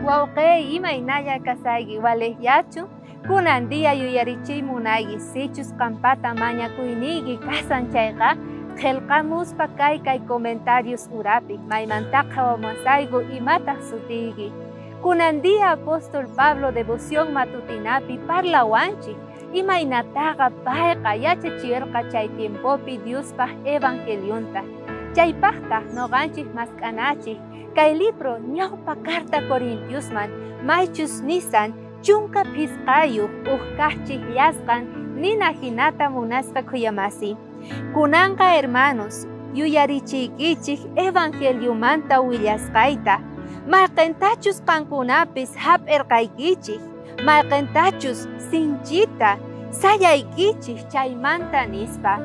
Wauqe imaynalla kasaygi waleyachu kunandia yuyarichimunaygi sichus qampata mañakuyniyki kasan chayqa qillqamuspa kay comentarios urapi maymantaqa wamasaygu imataq sutiyki kunandia apóstol Pablo devoción matutinapi parlawanchik imaynataqa payqa yachachirqa chay tiempopi Diospaq evangelionta chaypaqtaq noqanchik mask'anachik kay libro ñawpa carta Corintiosman maychus nisan chunka pisqayuq kaqchik llasqan nina hinata munasqa kuyamasi kunanqa hermanos yuyarichiykichik evangeliomanta willasqayta mayqintachus qankunapis hap'irqaykichik mayqintachus sinchita sayaykichik chaymanta nispa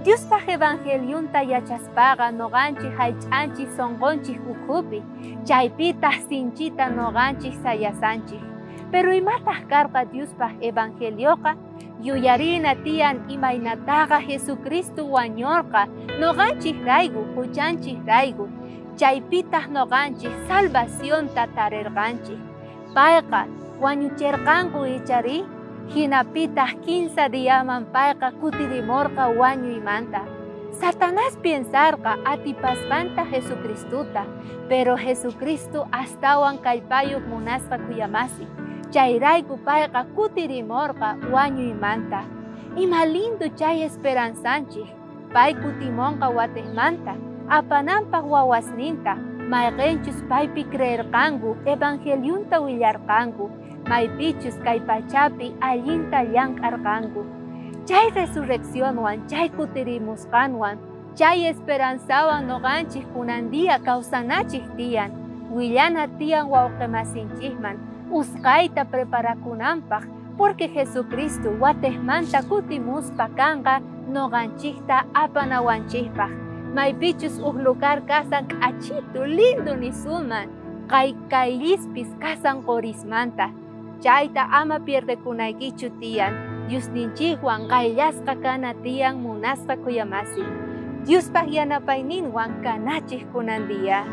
Diospaq evangelionta yachaspaqa noqanchik haych'anchik sonqonchik ukhupi chaypitaq sinchita noqanchik sayasanchik pero imataq karqa Diospaq evangelioqa yuyarina tiyan imaynataqa Jesucristo wañurqa noqanchik rayku huchanchik rayku chaypitaq noqanchik salvacionta tarirqanchik payqa wañuchirqanku ichari hinapitaq 15 diaman payqa kutirimurqa wañuymanta Satanás pensarqa atipasqanta Jesucristuta pero Jesucristo astawan kallpayuq munasqa kuyamasi chayrayku payqa kutirimurqa wañuymanta ima lindo chay esperanzanchik pay kutimunqa watejmanta apananpaq wawasninta mayqinchus paypi creerqanku evangelionta willarqanku maypichus kay pachapi allinta llank'arqanku chay resurreccionwan chay kutirimusqanwan chay esperanzawan noqanchik kunandia kawsanachik tiyan willana tiyan wawqimasinchikman usqayta preparakunanpaq porque Jesucristo watejmanta kutimuspa kanqa noqanchikta apanawanchikpaq maypichus lugar kasan k'achitu lindo nisuman kay kaylispis kasan qorismanta chayta ama pierdekunaykichu tiyan Diosninchikwan qayllasqa kana tiyan munasqa kuyamasi Diospaq yanapayninwan kanachik kunandia